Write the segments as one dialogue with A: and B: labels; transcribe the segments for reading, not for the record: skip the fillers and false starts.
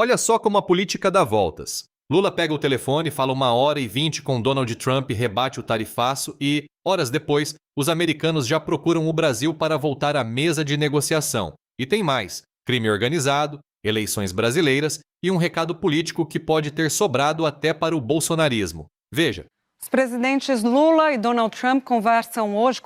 A: Olha só como a política dá voltas. Lula pega o telefone, fala 1h20 com Donald Trump, rebate o tarifaço e, horas depois, os americanos já procuram o Brasil para voltar à mesa de negociação. E tem mais: crime organizado, eleições brasileiras e um recado político que pode ter sobrado até para o bolsonarismo. Veja.
B: Os presidentes Lula e Donald Trump conversaram hoje,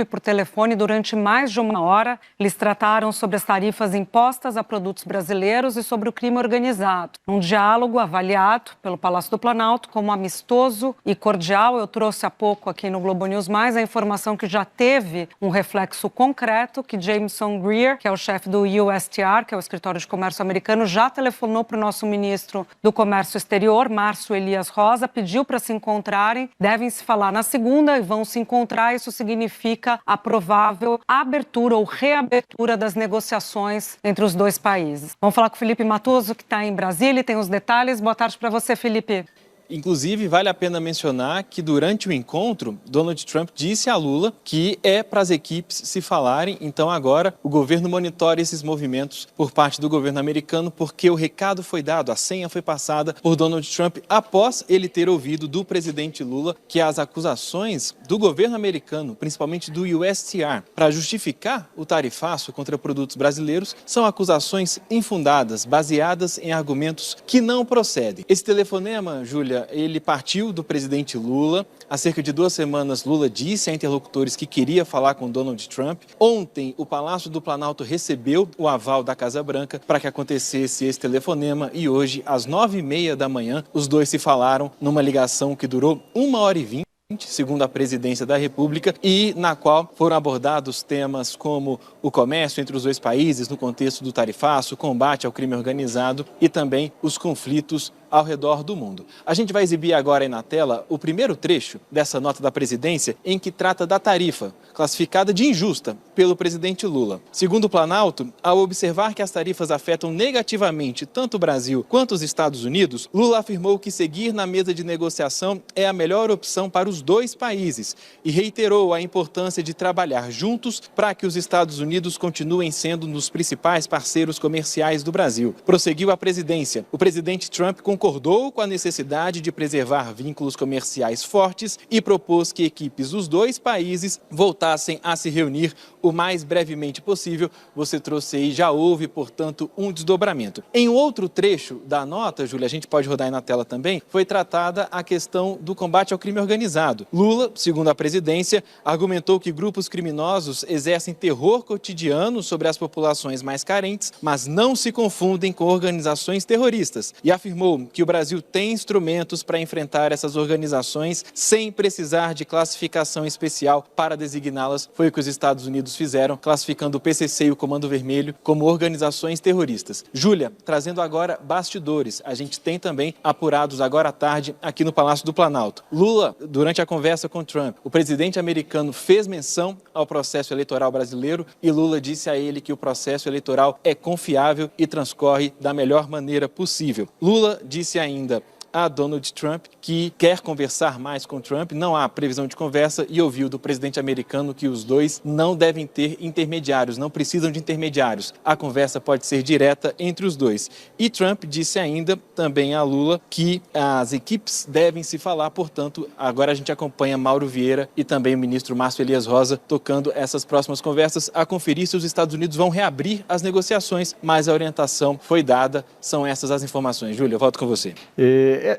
B: por telefone durante mais de 1 hora. Eles trataram sobre as tarifas impostas a produtos brasileiros e sobre o crime organizado. Um diálogo avaliado pelo Palácio do Planalto como amistoso e cordial. Eu trouxe há pouco aqui no Globo News Mais a informação que já teve um reflexo concreto, que Jameson Greer, que é o chefe do USTR, que é o Escritório de Comércio Americano, já telefonou para o nosso ministro do Comércio Exterior, Márcio Elias Rosa, pediu para se encontrarem, devem se falar na segunda e vão se encontrar. Isso significa a provável abertura ou reabertura das negociações entre os dois países. Vamos falar com o Felipe Matoso, que está em Brasília e tem os detalhes. Boa tarde para você, Felipe.
C: Inclusive, vale a pena mencionar que durante o encontro, Donald Trump disse a Lula que é para as equipes se falarem. Então agora o governo monitora esses movimentos por parte do governo americano, porque o recado foi dado, a senha foi passada por Donald Trump após ele ter ouvido do presidente Lula que as acusações do governo americano, principalmente do USTR, para justificar o tarifaço contra produtos brasileiros, são acusações infundadas, baseadas em argumentos que não procedem. Esse telefonema, Júlia, ele partiu do presidente Lula. Há cerca de 2 semanas, Lula disse a interlocutores que queria falar com Donald Trump. Ontem, o Palácio do Planalto recebeu o aval da Casa Branca para que acontecesse esse telefonema e hoje, às 9h30 da manhã, os dois se falaram numa ligação que durou 1h20. Segundo a presidência da República, e na qual foram abordados temas como o comércio entre os dois países no contexto do tarifaço, o combate ao crime organizado e também os conflitos ao redor do mundo. A gente vai exibir agora aí na tela o primeiro trecho dessa nota da presidência em que trata da tarifa, classificada de injusta pelo presidente Lula. Segundo o Planalto, ao observar que as tarifas afetam negativamente tanto o Brasil quanto os Estados Unidos, Lula afirmou que seguir na mesa de negociação é a melhor opção para os dois países e reiterou a importância de trabalhar juntos para que os Estados Unidos continuem sendo um dos principais parceiros comerciais do Brasil. Prosseguiu a presidência. O presidente Trump concordou com a necessidade de preservar vínculos comerciais fortes e propôs que equipes dos dois países voltassem a se reunir o mais brevemente possível. Você trouxe aí, já houve, portanto, um desdobramento. Em outro trecho da nota, Júlia, a gente pode rodar aí na tela também, foi tratada a questão do combate ao crime organizado. Lula, segundo a presidência, argumentou que grupos criminosos exercem terror cotidiano sobre as populações mais carentes, mas não se confundem com organizações terroristas, e afirmou que o Brasil tem instrumentos para enfrentar essas organizações sem precisar de classificação especial para designá-las. Foi o que os Estados Unidos fizeram, classificando o PCC e o Comando Vermelho como organizações terroristas. Júlia, trazendo agora bastidores, a gente tem também apurados agora à tarde aqui no Palácio do Planalto. Lula, durante a conversa com Trump, o presidente americano fez menção ao processo eleitoral brasileiro e Lula disse a ele que o processo eleitoral é confiável e transcorre da melhor maneira possível. Lula disse ainda a Donald Trump que quer conversar mais com Trump, não há previsão de conversa, e ouviu do presidente americano que os dois não devem ter intermediários, não precisam de intermediários. A conversa pode ser direta entre os dois. E Trump disse ainda também a Lula que as equipes devem se falar, portanto, agora a gente acompanha Mauro Vieira e também o ministro Márcio Elias Rosa tocando essas próximas conversas, a conferir se os Estados Unidos vão reabrir as negociações, mas a orientação foi dada, são essas as informações. Júlia, eu volto com você.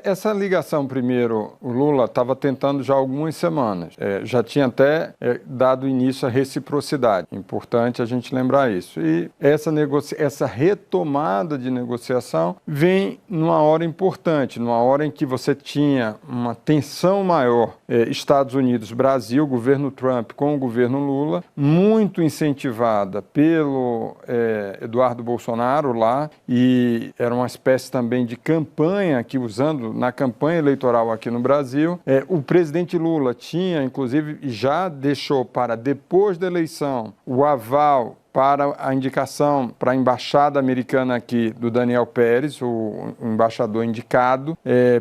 D: Essa ligação, primeiro, o Lula estava tentando já há algumas semanas. Já tinha até dado início à reciprocidade. Importante a gente lembrar isso. E essa retomada de negociação vem numa hora importante, numa hora em que você tinha uma tensão maior. Estados Unidos, Brasil, governo Trump com o governo Lula, muito incentivada pelo Eduardo Bolsonaro lá, e era uma espécie também de campanha que, usando na campanha eleitoral aqui no Brasil, o presidente Lula tinha, inclusive, já deixou para depois da eleição o aval para a indicação para a embaixada americana aqui do Daniel Pérez, o embaixador indicado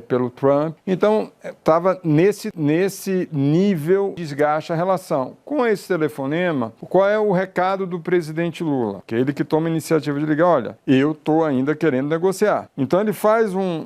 D: pelo Trump. Então, estava nesse nível de desgaste a relação. Com esse telefonema, qual é o recado do presidente Lula? Que é ele que toma a iniciativa de ligar, olha, eu estou ainda querendo negociar. Então, ele faz um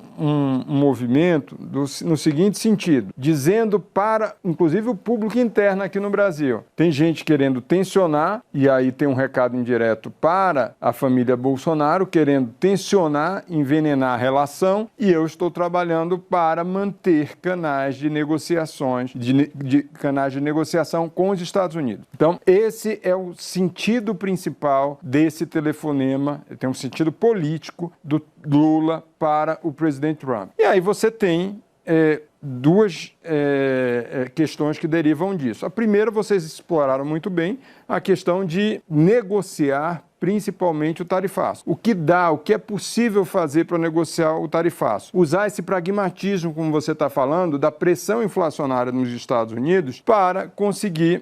D: movimento no seguinte sentido, dizendo para, inclusive, o público interno aqui no Brasil. Tem gente querendo tensionar, e aí tem um recado indireto para a família Bolsonaro, querendo tensionar, envenenar a relação, e eu estou trabalhando para manter canais de negociações, canais de negociação com os Estados Unidos. Então, esse é o sentido principal desse telefonema, tem um sentido político do Lula para o presidente Trump. E aí você tem duas questões que derivam disso. A primeira, vocês exploraram muito bem, a questão de negociar principalmente o tarifaço. O que é possível fazer para negociar o tarifaço? Usar esse pragmatismo, como você está falando, da pressão inflacionária nos Estados Unidos para conseguir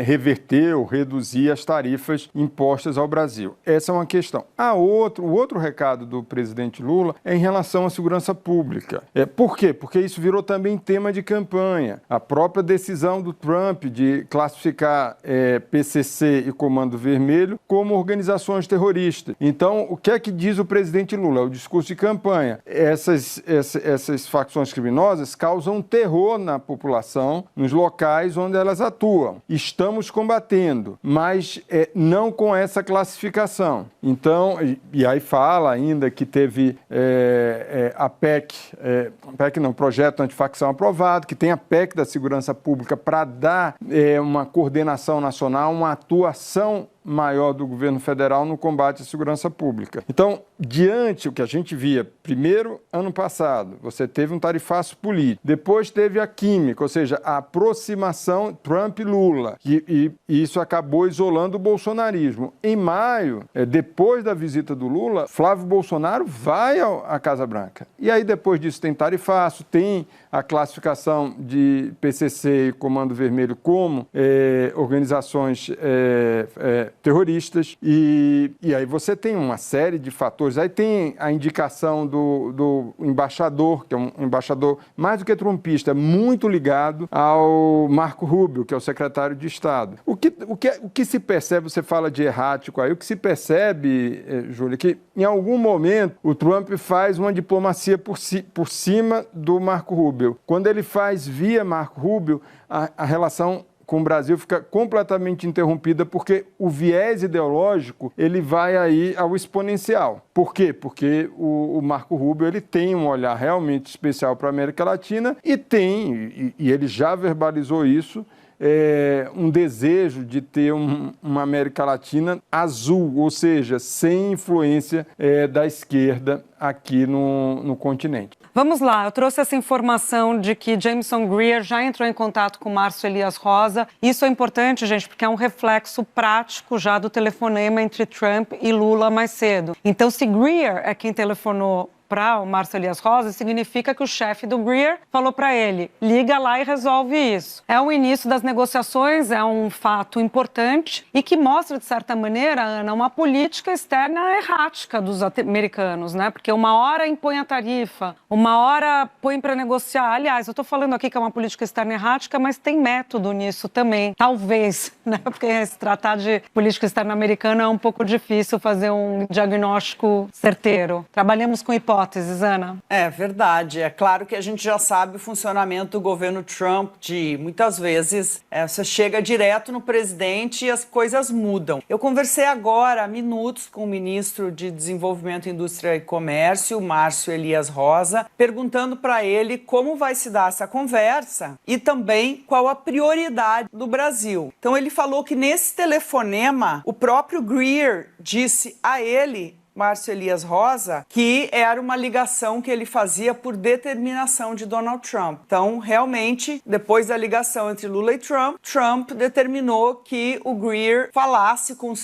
D: reverter ou reduzir as tarifas impostas ao Brasil. Essa é uma questão. O outro recado do presidente Lula é em relação à segurança pública. Por quê? Porque isso virou também tema de campanha. A própria decisão do Trump de classificar PCC e Comando Vermelho como organizações terroristas. Então, o que é que diz o presidente Lula? É o discurso de campanha. Essas facções criminosas causam terror na população, nos locais onde elas atuam. Estamos combatendo, mas não com essa classificação. Então, e aí fala ainda que teve a PEC não, projeto antifacção aprovado, que tem a PEC da segurança pública para dar uma coordenação nacional, uma atuação maior do governo federal no combate à segurança pública. Então, diante o que a gente via, primeiro, ano passado, você teve um tarifaço político, depois teve a química, ou seja, a aproximação Trump-Lula, e isso acabou isolando o bolsonarismo. Em maio, depois da visita do Lula, Flávio Bolsonaro vai à Casa Branca. E aí, depois disso, tem tarifaço, tem a classificação de PCC e Comando Vermelho como organizações terroristas, e aí você tem uma série de fatores. Aí tem a indicação do embaixador, que é um embaixador mais do que trumpista, muito ligado ao Marco Rubio, que é o secretário de Estado. O que se percebe, você fala de errático aí, o que se percebe, Júlia, que em algum momento o Trump faz uma diplomacia por cima do Marco Rubio. Quando ele faz via Marco Rubio, a relação com o Brasil fica completamente interrompida, porque o viés ideológico ele vai aí ao exponencial. Por quê? Porque o Marco Rubio ele tem um olhar realmente especial para a América Latina e ele já verbalizou isso, um desejo de ter uma América Latina azul, ou seja, sem influência da esquerda aqui no continente.
B: Vamos lá, eu trouxe essa informação de que Jameson Greer já entrou em contato com Márcio Elias Rosa. Isso é importante, gente, porque é um reflexo prático já do telefonema entre Trump e Lula mais cedo. Então, se Greer é quem telefonou para o Márcio Elias Rosa, significa que o chefe do Greer falou para ele, liga lá e resolve isso. É o início das negociações, é um fato importante e que mostra, de certa maneira, Ana, uma política externa errática dos americanos, né? Porque uma hora impõe a tarifa, uma hora põe para negociar. Aliás, eu estou falando aqui que é uma política externa errática, mas tem método nisso também, talvez, né? Porque se tratar de política externa americana é um pouco difícil fazer um diagnóstico certeiro. Trabalhamos com hipóteses, Ana.
E: É verdade. É claro que a gente já sabe o funcionamento do governo Trump, de muitas vezes você chega direto no presidente e as coisas mudam. Eu conversei agora há minutos com o ministro de Desenvolvimento, Indústria e Comércio, Márcio Elias Rosa, perguntando para ele como vai se dar essa conversa e também qual a prioridade do Brasil. Então ele falou que nesse telefonema o próprio Greer disse a ele Márcio Elias Rosa que era uma ligação que ele fazia por determinação de Donald Trump. Então, realmente, depois da ligação entre Lula e Trump, Trump determinou que o Greer falasse com o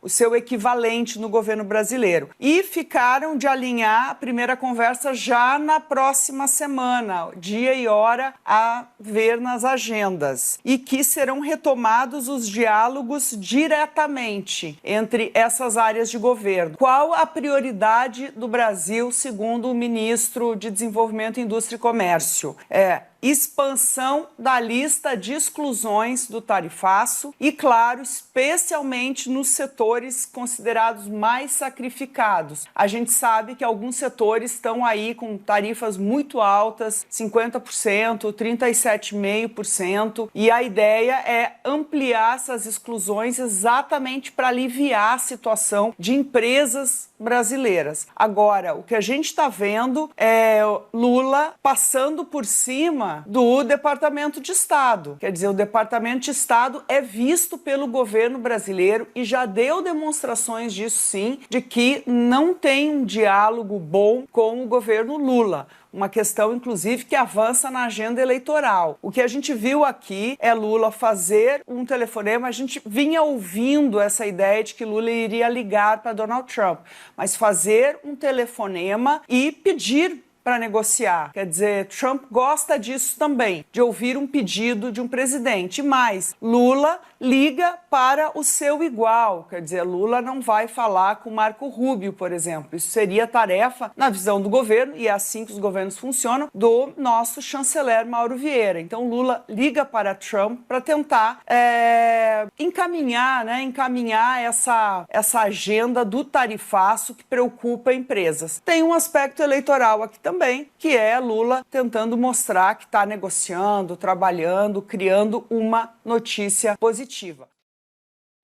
E: seu equivalente no governo brasileiro. E ficaram de alinhar a primeira conversa já na próxima semana, dia e hora a ver nas agendas. E que serão retomados os diálogos diretamente entre essas áreas de governo. Qual a prioridade do Brasil, segundo o ministro de Desenvolvimento, Indústria e Comércio? Expansão da lista de exclusões do tarifaço e, claro, especialmente nos setores considerados mais sacrificados. A gente sabe que alguns setores estão aí com tarifas muito altas, 50%, 37,5%, e a ideia é ampliar essas exclusões exatamente para aliviar a situação de empresas brasileiras. Agora, o que a gente está vendo é Lula passando por cima do Departamento de Estado. Quer dizer, o Departamento de Estado é visto pelo governo brasileiro e já deu demonstrações disso sim, de que não tem um diálogo bom com o governo Lula. Uma questão, inclusive, que avança na agenda eleitoral. O que a gente viu aqui é Lula fazer um telefonema. A gente vinha ouvindo essa ideia de que Lula iria ligar para Donald Trump, mas fazer um telefonema e pedir para negociar. Quer dizer, Trump gosta disso também, de ouvir um pedido de um presidente. Mas Lula liga para o seu igual. Quer dizer, Lula não vai falar com Marco Rubio, por exemplo. Isso seria tarefa, na visão do governo, e é assim que os governos funcionam, do nosso chanceler Mauro Vieira. Então, Lula liga para Trump para tentar encaminhar essa agenda do tarifaço que preocupa empresas. Tem um aspecto eleitoral aqui também, que é Lula tentando mostrar que está negociando, trabalhando, criando uma notícia positiva.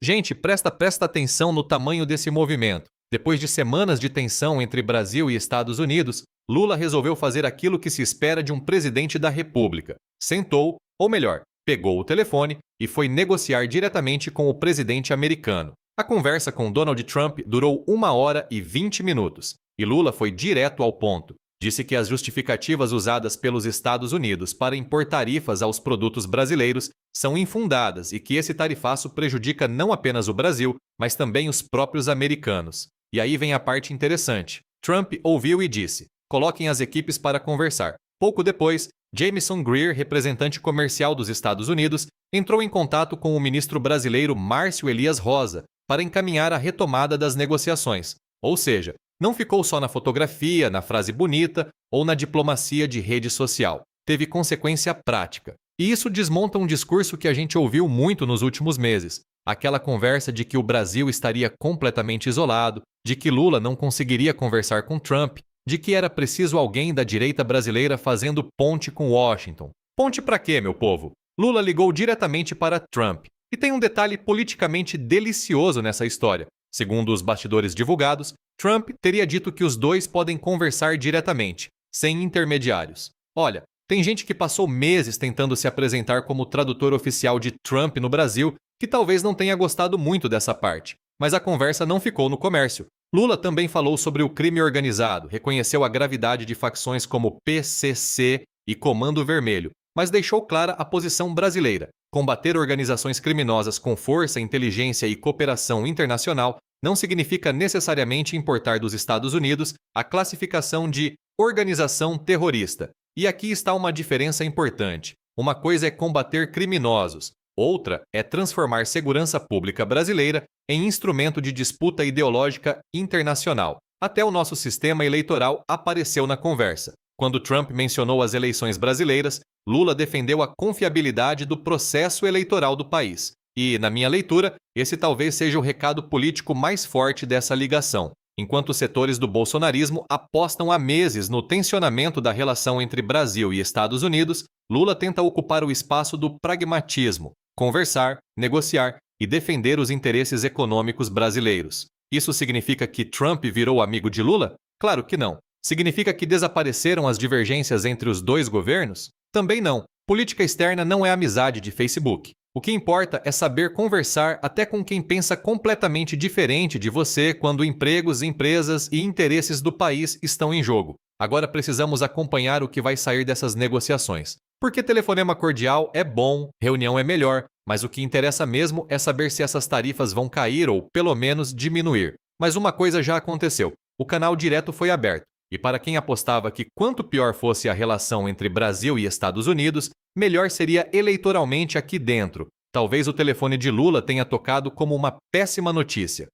A: Gente, presta atenção no tamanho desse movimento. Depois de semanas de tensão entre Brasil e Estados Unidos, Lula resolveu fazer aquilo que se espera de um presidente da República. Sentou, ou melhor, pegou o telefone e foi negociar diretamente com o presidente americano. A conversa com Donald Trump durou 1 hora e 20 minutos, e Lula foi direto ao ponto. Disse que as justificativas usadas pelos Estados Unidos para impor tarifas aos produtos brasileiros são infundadas e que esse tarifaço prejudica não apenas o Brasil, mas também os próprios americanos. E aí vem a parte interessante. Trump ouviu e disse: coloquem as equipes para conversar. Pouco depois, Jamieson Greer, representante comercial dos Estados Unidos, entrou em contato com o ministro brasileiro Márcio Elias Rosa para encaminhar a retomada das negociações. Ou seja, não ficou só na fotografia, na frase bonita ou na diplomacia de rede social. Teve consequência prática. E isso desmonta um discurso que a gente ouviu muito nos últimos meses. Aquela conversa de que o Brasil estaria completamente isolado, de que Lula não conseguiria conversar com Trump, de que era preciso alguém da direita brasileira fazendo ponte com Washington. Ponte para quê, meu povo? Lula ligou diretamente para Trump. E tem um detalhe politicamente delicioso nessa história. Segundo os bastidores divulgados, Trump teria dito que os dois podem conversar diretamente, sem intermediários. Olha, tem gente que passou meses tentando se apresentar como tradutor oficial de Trump no Brasil, que talvez não tenha gostado muito dessa parte. Mas a conversa não ficou no comércio. Lula também falou sobre o crime organizado, reconheceu a gravidade de facções como PCC e Comando Vermelho, mas deixou clara a posição brasileira. Combater organizações criminosas com força, inteligência e cooperação internacional não significa necessariamente importar dos Estados Unidos a classificação de organização terrorista. E aqui está uma diferença importante. Uma coisa é combater criminosos, outra é transformar segurança pública brasileira em instrumento de disputa ideológica internacional. Até o nosso sistema eleitoral apareceu na conversa. Quando Trump mencionou as eleições brasileiras, Lula defendeu a confiabilidade do processo eleitoral do país. E, na minha leitura, esse talvez seja o recado político mais forte dessa ligação. Enquanto os setores do bolsonarismo apostam há meses no tensionamento da relação entre Brasil e Estados Unidos, Lula tenta ocupar o espaço do pragmatismo, conversar, negociar e defender os interesses econômicos brasileiros. Isso significa que Trump virou amigo de Lula? Claro que não. Significa que desapareceram as divergências entre os dois governos? Também não. Política externa não é amizade de Facebook. O que importa é saber conversar até com quem pensa completamente diferente de você quando empregos, empresas e interesses do país estão em jogo. Agora precisamos acompanhar o que vai sair dessas negociações. Porque telefonema cordial é bom, reunião é melhor, mas o que interessa mesmo é saber se essas tarifas vão cair ou, pelo menos, diminuir. Mas uma coisa já aconteceu. O canal direto foi aberto. E para quem apostava que quanto pior fosse a relação entre Brasil e Estados Unidos, melhor seria eleitoralmente aqui dentro. Talvez o telefone de Lula tenha tocado como uma péssima notícia.